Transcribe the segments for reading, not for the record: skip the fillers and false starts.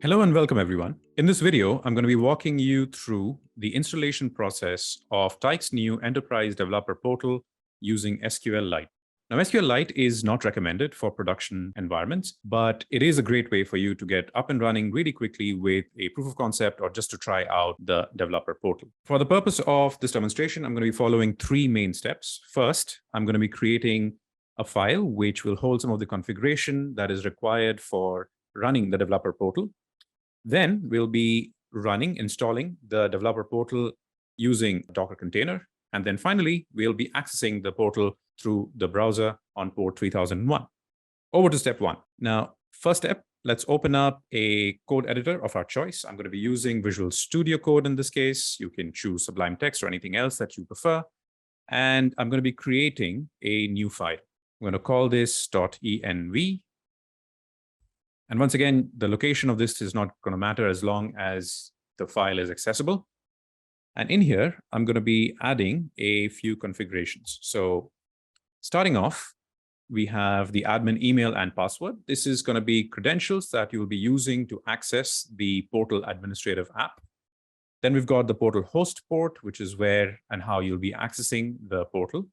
Hello and welcome everyone. In this video, I'm going to be walking you through the installation process of Tyk's new Enterprise Developer Portal using SQLite. Now, SQLite is not recommended for production environments, but it is a great way for you to get up and running really quickly with a proof of concept or just to try out the developer portal. For the purpose of this demonstration, I'm going to be following three main steps. First, I'm going to be creating a file which will hold some of the configuration that is required for running the developer portal. Then we'll be installing the developer portal using a Docker container. And then finally, we'll be accessing the portal through the browser on port 3001. Over to step one. Now, first step, let's open up a code editor of our choice. I'm going to be using Visual Studio Code in this case. You can choose Sublime Text or anything else that you prefer. And I'm going to be creating a new file. I'm going to call this .env. And once again, the location of this is not going to matter as long as the file is accessible. And in here, I'm going to be adding a few configurations. So starting off, we have the admin email and password. This is going to be credentials that you will be using to access the portal administrative app. Then we've got the portal host port, which is where and how you'll be accessing the portal.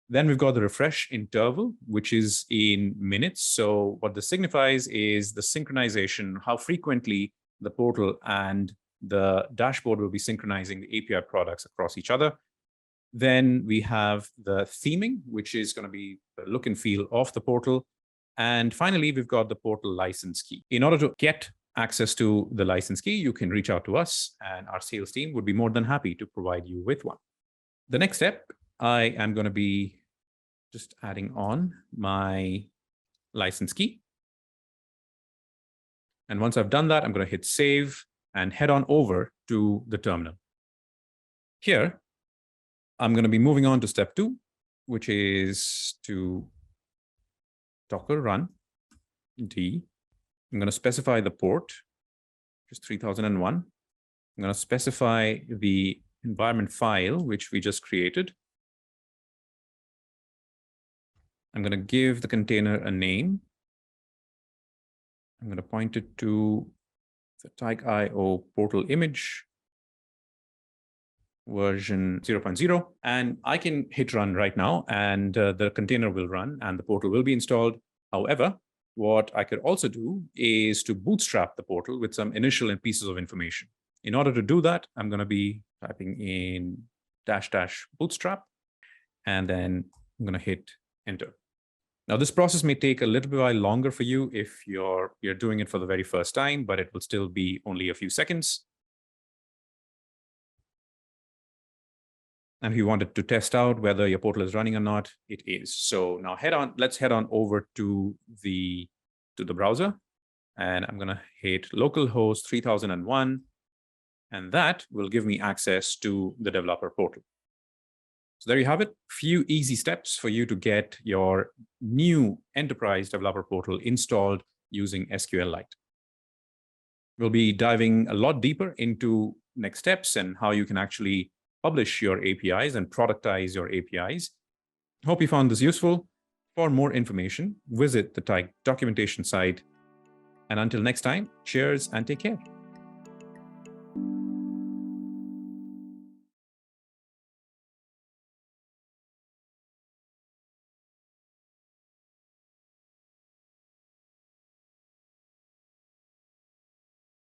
Then we've got the refresh interval, which is in minutes. So what this signifies is the synchronization, how frequently the portal and the dashboard will be synchronizing the API products across each other. Then we have the theming, which is going to be the look and feel of the portal. And finally, we've got the portal license key. In order to get access to the license key, you can reach out to us, and our sales team would be more than happy to provide you with one. The next step, I am going to be just adding on my license key. And once I've done that, I'm going to hit save and head on over to the terminal. Here, I'm going to be moving on to step two, which is to Docker run D. I'm going to specify the port, which is 3001. I'm going to specify the environment file, which we just created. I'm going to give the container a name. I'm going to point it to the Tyk.io portal image version 0.0. And I can hit run right now, and the container will run and the portal will be installed. However, what I could also do is to bootstrap the portal with some initial pieces of information. In order to do that, I'm going to be typing in -- bootstrap, and then I'm going to hit enter. Now, this process may take a little bit longer for you if you're doing it for the very first time, but it will still be only a few seconds. And if you wanted to test out whether your portal is running or not, it is. So now let's head on over to the browser, and I'm going to hit localhost 3001, and that will give me access to the developer portal. So there you have it, few easy steps for you to get your new Enterprise Developer Portal installed using SQLite. We'll be diving a lot deeper into next steps and how you can actually publish your APIs and productize your APIs. Hope you found this useful. For more information, visit the Tyk documentation site. And until next time, cheers and take care.